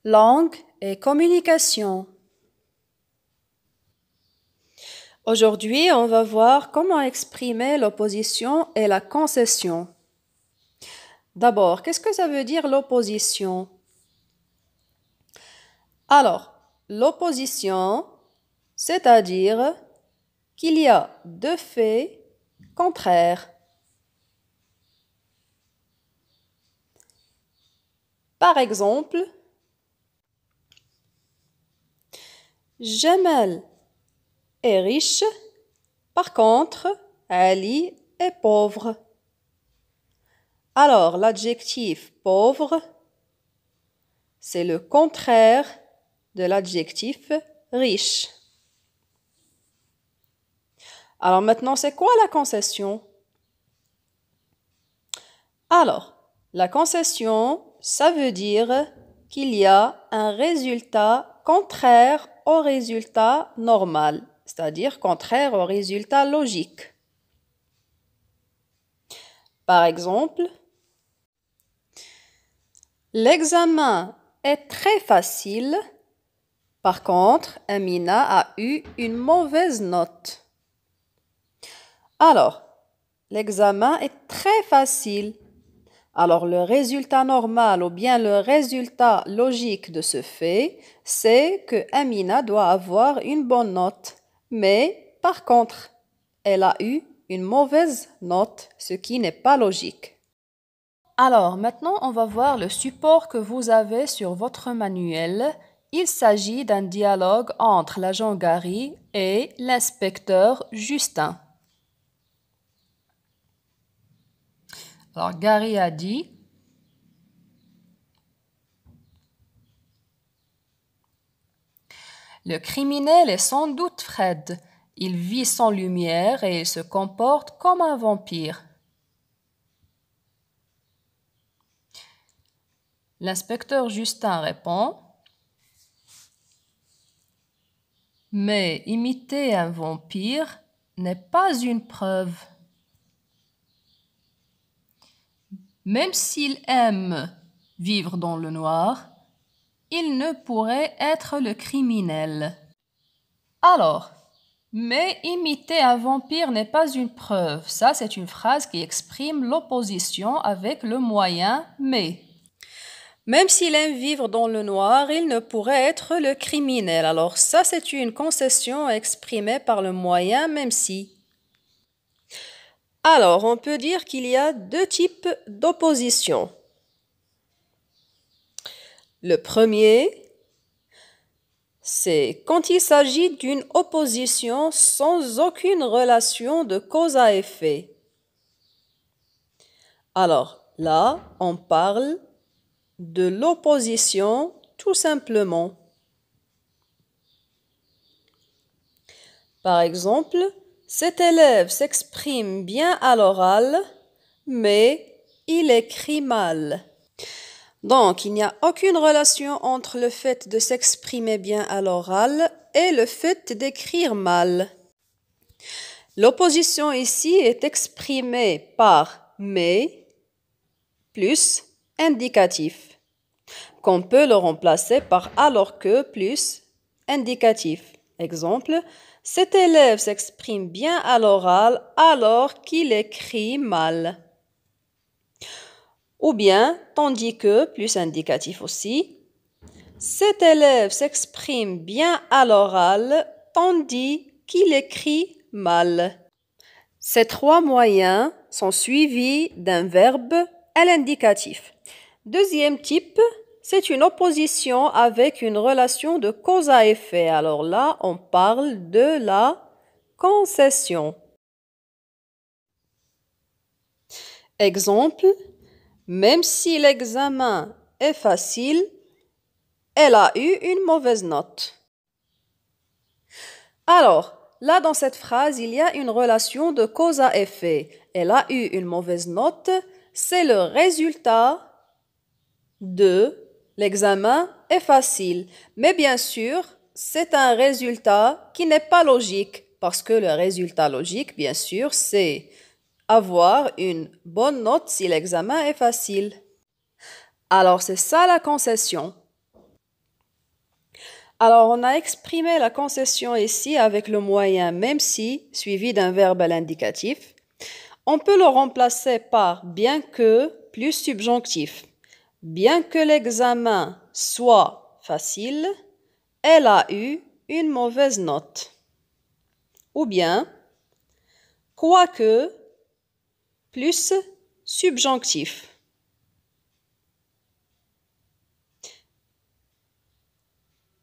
Langue et communication. Aujourd'hui, on va voir comment exprimer l'opposition et la concession. D'abord, qu'est-ce que ça veut dire l'opposition? Alors, l'opposition, c'est-à-dire qu'il y a deux faits contraires. Par exemple, Jamal est riche, par contre, Ali est pauvre. Alors, l'adjectif pauvre, c'est le contraire de l'adjectif riche. Alors maintenant, c'est quoi la concession? Alors, la concession, ça veut dire qu'il y a un résultat contraire au résultat normal, c'est-à-dire contraire au résultat logique. Par exemple, l'examen est très facile. Par contre, Amina a eu une mauvaise note. Alors, l'examen est très facile. Alors, le résultat normal ou bien le résultat logique de ce fait, c'est que Amina doit avoir une bonne note. Mais, par contre, elle a eu une mauvaise note, ce qui n'est pas logique. Alors, maintenant, on va voir le support que vous avez sur votre manuel. Il s'agit d'un dialogue entre l'agent Gary et l'inspecteur Justin. Alors, Gary a dit: le criminel est sans doute Fred. Il vit sans lumière et il se comporte comme un vampire. L'inspecteur Justin répond: mais imiter un vampire n'est pas une preuve. Même s'il aime vivre dans le noir, il ne pourrait être le criminel. Alors, mais imiter un vampire n'est pas une preuve. Ça, c'est une phrase qui exprime l'opposition avec le moyen mais. Même s'il aime vivre dans le noir, il ne pourrait être le criminel. Alors ça, c'est une concession exprimée par le moyen même si. Alors, on peut dire qu'il y a deux types d'opposition. Le premier, c'est quand il s'agit d'une opposition sans aucune relation de cause à effet. Alors, là, on parle de l'opposition tout simplement. Par exemple, cet élève s'exprime bien à l'oral, mais il écrit mal. Donc, il n'y a aucune relation entre le fait de s'exprimer bien à l'oral et le fait d'écrire mal. L'opposition ici est exprimée par mais plus indicatif, qu'on peut le remplacer par alors que plus indicatif. Exemple, cet élève s'exprime bien à l'oral alors qu'il écrit mal. Ou bien, tandis que, plus indicatif aussi, cet élève s'exprime bien à l'oral tandis qu'il écrit mal. Ces trois moyens sont suivis d'un verbe à l'indicatif. Deuxième type, c'est une opposition avec une relation de cause à effet. Alors là, on parle de la concession. Exemple, même si l'examen est facile, elle a eu une mauvaise note. Alors, là dans cette phrase, il y a une relation de cause à effet. Elle a eu une mauvaise note, c'est le résultat de l'examen est facile. Mais bien sûr, c'est un résultat qui n'est pas logique parce que le résultat logique, bien sûr, c'est avoir une bonne note si l'examen est facile. Alors, c'est ça la concession. Alors, on a exprimé la concession ici avec le moyen même si suivi d'un verbe à l'indicatif. On peut le remplacer par bien que plus subjonctif. Bien que l'examen soit facile, elle a eu une mauvaise note. Ou bien, quoique plus subjonctif.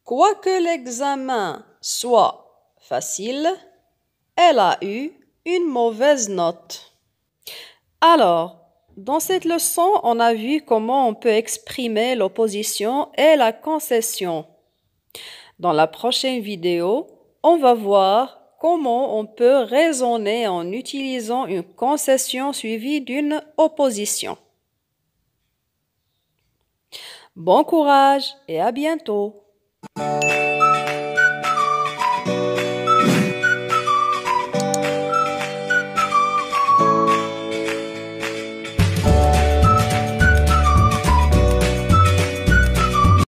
Quoique l'examen soit facile, elle a eu une mauvaise note. Alors, dans cette leçon, on a vu comment on peut exprimer l'opposition et la concession. Dans la prochaine vidéo, on va voir comment on peut raisonner en utilisant une concession suivie d'une opposition. Bon courage et à bientôt!